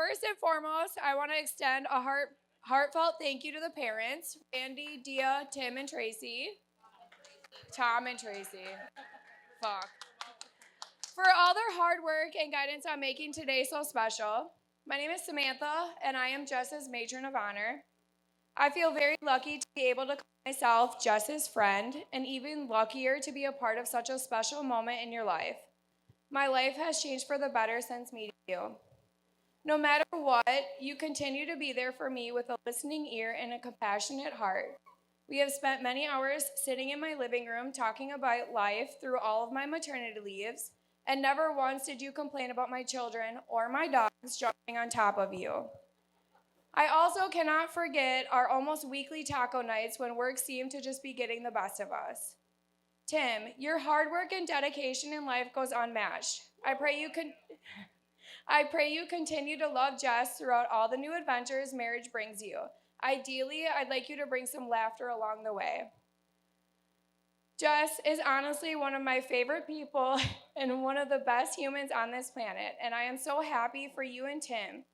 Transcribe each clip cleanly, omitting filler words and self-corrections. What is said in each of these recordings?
first and foremost, I want to extend a heartfelt thank you to the parents, Randy, Dia, Tim, and Tracy. Tom and Tracy. Fuck. For all their hard work and guidance on making today so special. My name is Samantha, and I am Jess's matron of honor. I feel very lucky to be able to call myself Jess's friend, and even luckier to be a part of such a special moment in your life. My life has changed for the better since meeting you. No matter what, you continue to be there for me with a listening ear and a compassionate heart. We have spent many hours sitting in my living room talking about life through all of my maternity leaves, and never once did you complain about my children or my dogs jumping on top of you. I also cannot forget our almost weekly taco nights when work seemed to just be getting the best of us. Tim, your hard work and dedication in life goes unmatched. I pray you continue to love Jess throughout all the new adventures marriage brings you. Ideally, I'd like you to bring some laughter along the way. Jess is honestly one of my favorite people and one of the best humans on this planet, and I am so happy for you and Tim.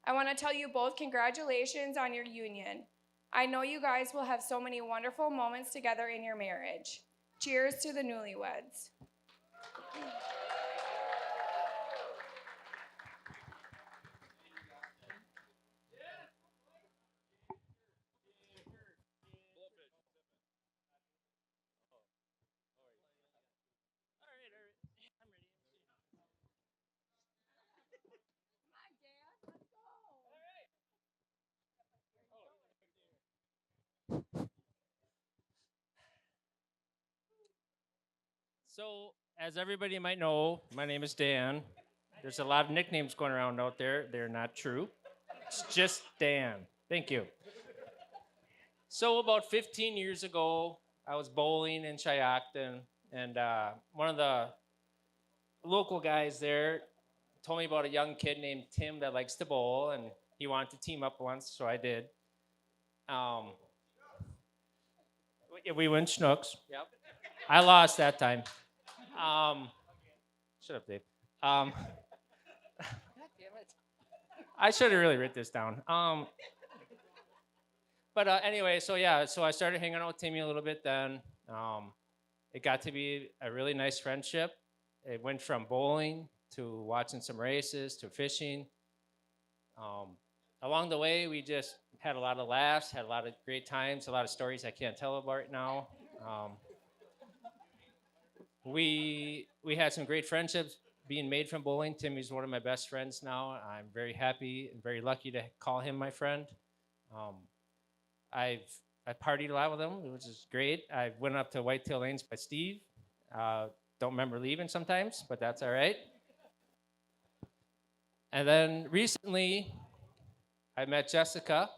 I want to tell you both congratulations on your union. I know you guys will have so many wonderful moments together in your marriage. Cheers to the newlyweds. So, as everybody might know, my name is Dan. There's a lot of nicknames going around out there. They're not true. It's just Dan. Thank you. So, about 15 years ago, I was bowling in Cheyakton, and one of the local guys there told me about a young kid named Tim that likes to bowl, and he wanted to team up once, so I did. Um, we went Schnooks. Yep. I lost that time. Um, Shut up, Dave. Um, God damn it. I should have really written this down. But anyway, so yeah, so I started hanging out with Timmy a little bit then. It got to be a really nice friendship. It went from bowling to watching some races to fishing. Um, Along the way, we just had a lot of laughs, had a lot of great times, a lot of stories I can't tell about right now. Um, we had some great friendships being made from bowling. Timmy's one of my best friends now. I'm very happy and very lucky to call him my friend. Um, I've I partied a lot with him, which is great. I went up to Whitetail Lanes by Steve. Uh, don't remember leaving sometimes, but that's all right. And then recently, I met Jessica,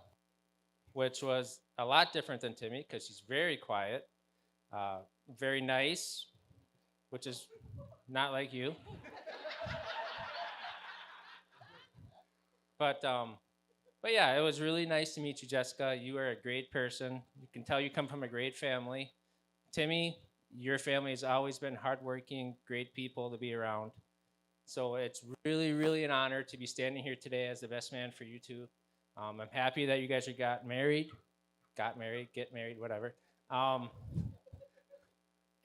which was a lot different than Timmy because she's very quiet, uh, very nice, which is not like you. But um, but yeah, it was really nice to meet you, Jessica. You are a great person. You can tell you come from a great family. Timmy, your family has always been hardworking, great people to be around. So it's really, really an honor to be standing here today as the best man for you two. I'm happy that you guys are got married, get married, whatever. Um,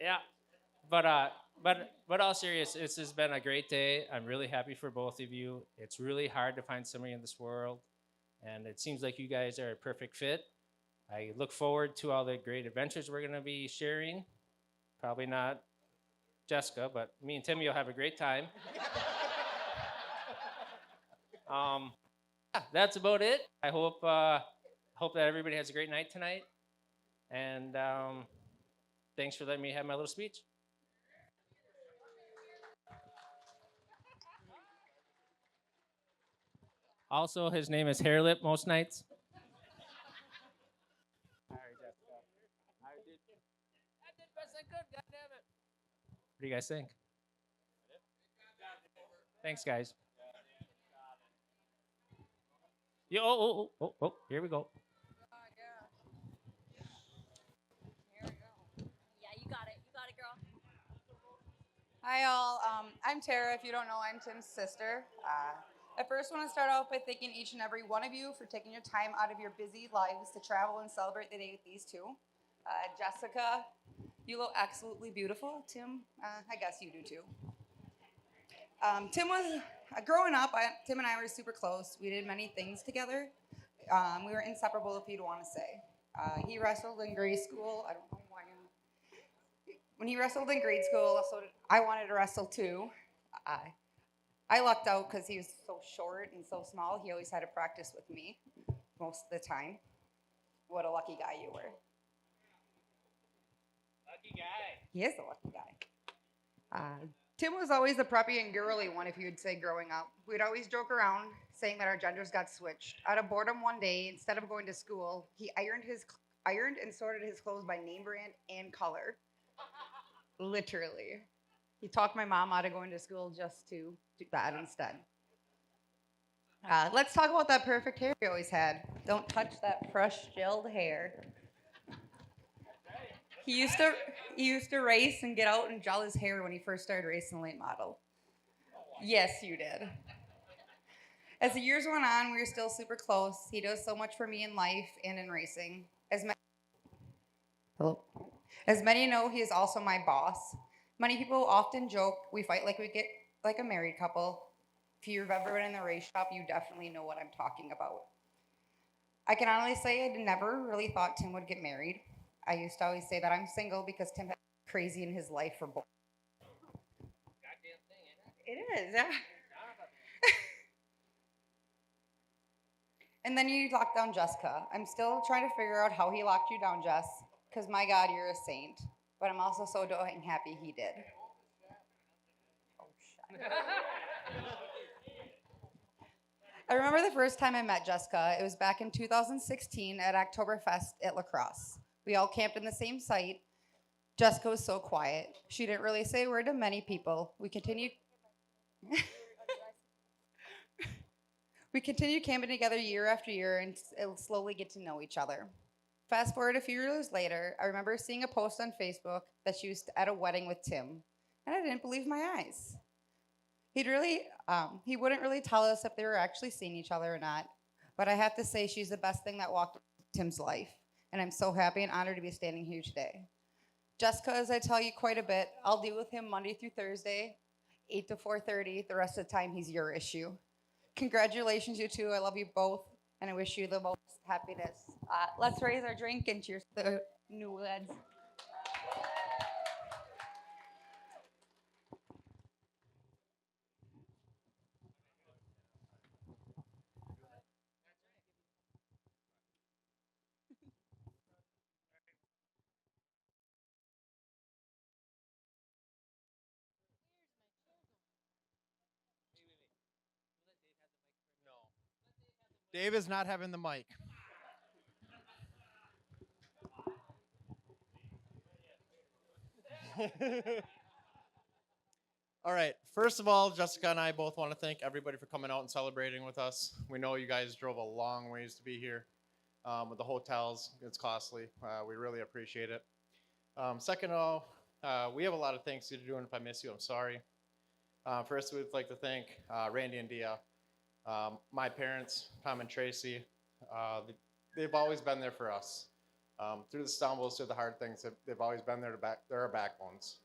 yeah, but all serious, this has been a great day. I'm really happy for both of you. It's really hard to find somebody in this world, and it seems like you guys are a perfect fit. I look forward to all the great adventures we're going to be sharing. Probably not Jessica, but me and Timmy will have a great time. Um, yeah, that's about it. I hope that everybody has a great night tonight, and thanks for letting me have my little speech. Also, his name is Hairlip most nights. All right, Jessica. I did best I could. God damn it. What do you guys think? Thanks, guys. Here we go. Yeah, you got it. You got it, girl. Hi, all. I'm Tara. If you don't know, I'm Tim's sister. I first want to start off by thanking each and every one of you for taking your time out of your busy lives to travel and celebrate the day with these two. Jessica, you look absolutely beautiful. Tim, I guess you do too. Tim was, growing up, Tim and I were super close. We did many things together. We were inseparable, if you'd want to say. He wrestled in grade school. I don't know why. When he wrestled in grade school, I wanted to wrestle too. I lucked out because he was so short and so small. He always had to practice with me most of the time. What a lucky guy you were. Lucky guy. He is a lucky guy. Tim was always the preppy and girly one, if you'd say, growing up. We'd always joke around, saying that our genders got switched. Out of boredom one day, instead of going to school, he ironed and sorted his clothes by name brand and color. Literally. He talked my mom out of going to school just to do that instead. Let's talk about that perfect hair he always had. Don't touch that fresh gelled hair. He used to race and get out and gel his hair when he first started racing late model. Yes, you did. As the years went on, we were still super close. He does so much for me in life and in racing. As many know, he is also my boss. Many people often joke we fight like we get like a married couple. If you've ever been in the race shop, you definitely know what I'm talking about. I can honestly say I never really thought Tim would get married. I used to always say that I'm single because Tim had crazy in his life for both. Goddamn thing, isn't it? It is, yeah. And then you locked down Jessica. I'm still trying to figure out how he locked you down, Jess, because my God, you're a saint. But I'm also so dang happy he did. Oh, shit. I remember the first time I met Jessica. It was back in 2016 at Oktoberfest at La Crosse. We all camped in the same site. Jessica was so quiet. She didn't really say a word to many people. We continued camping together year after year and slowly get to know each other. Fast forward a few years later, I remember seeing a post on Facebook that she was at a wedding with Tim, and I didn't believe my eyes. He wouldn't really tell us if they were actually seeing each other or not, but I have to say she's the best thing that walked Tim's life, and I'm so happy and honored to be standing here today. Jessica, as I tell you quite a bit, I'll deal with him Monday through Thursday, 8 to 4:30. The rest of the time, he's your issue. Congratulations, you two. I love you both, and I wish you the most happiness. Let's raise our drink and cheers to the newlyweds. Dave is not having the mic. All right. First of all, Jessica and I both want to thank everybody for coming out and celebrating with us. We know you guys drove a long ways to be here. With the hotels, it's costly. We really appreciate it. Second of all, we have a lot of things to do, and if I miss you, I'm sorry. First, we'd like to thank Randy and Dia, my parents, Tom and Tracy. They've always been there for us. Through the stumbles, through the hard things, they've always been there. They're our backbones,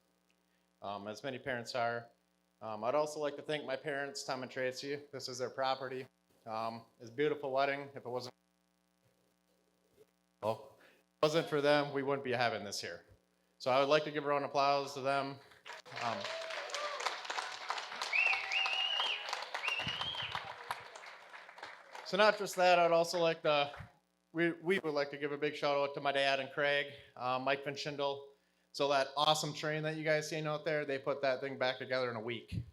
as many parents are. I'd also like to thank my parents, Tom and Tracy. This is their property. It's a beautiful wedding. If it wasn't for them, we wouldn't be having this here. So I would like to give a round of applause to them. So not just that, I'd also like to, we would like to give a big shout out to my dad and Craig, Mike Van Schindel. So that awesome train that you guys seen out there, they put that thing back together in a week.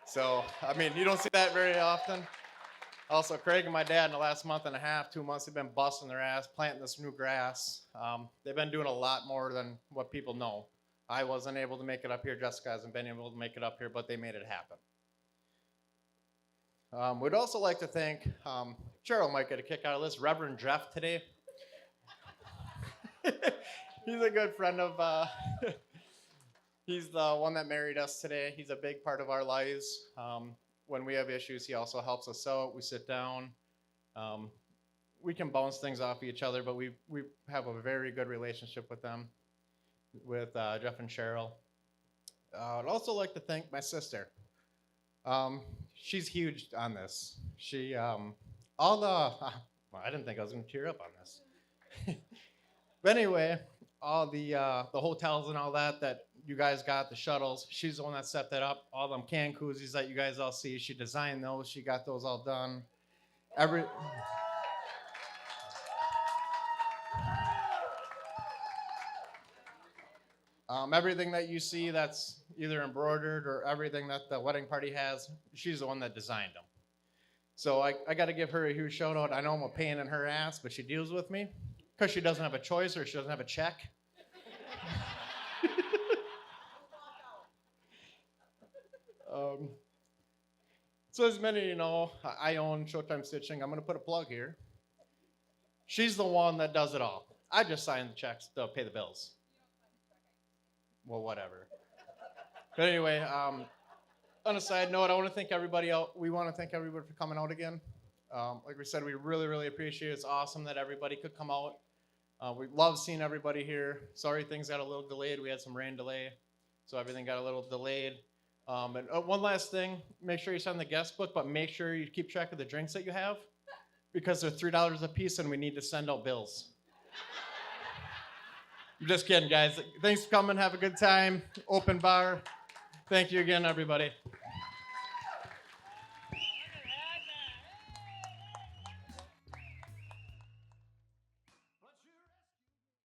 So, I mean, you don't see that very often. Also, Craig and my dad in the last month and a half, 2 months, they've been busting their ass, planting this new grass. They've been doing a lot more than what people know. I wasn't able to make it up here. Jessica hasn't been able to make it up here, but they made it happen. We'd also like to thank, Cheryl might get a kick out of this, Reverend Jeff today. He's a good friend of, he's the one that married us today. He's a big part of our lives. when we have issues, he also helps us out. We sit down. We can bounce things off each other, but we have a very good relationship with them, with Jeff and Cheryl. I'd also like to thank my sister. She's huge on this. She all the well, I didn't think I was going to tear up on this. But anyway, all the hotels and all that you guys got, the shuttles, she's the one that set that up. All them can koozies that you guys all see, she designed those. She got those all done. Everything that you see that's either embroidered or everything that the wedding party has, she's the one that designed them. So I got to give her a huge shout out. I know I'm a pain in her ass, but she deals with me because she doesn't have a choice or she doesn't have a check. So as many of you know, I own Showtime Stitching. I'm going to put a plug here. She's the one that does it all. I just sign the checks to pay the bills. Well, whatever. But anyway, on a side note, I want to thank everybody out. We want to thank everybody for coming out again. Like we said, we really, really appreciate it. It's awesome that everybody could come out. We love seeing everybody here. Sorry things got a little delayed. We had some rain delay, so everything got a little delayed. And one last thing, make sure you sign the guest book, but make sure you keep track of the drinks that you have because they're $3 a piece and we need to send out bills. I'm just kidding, guys. Thanks for coming. Have a good time. Open bar. Thank you again, everybody.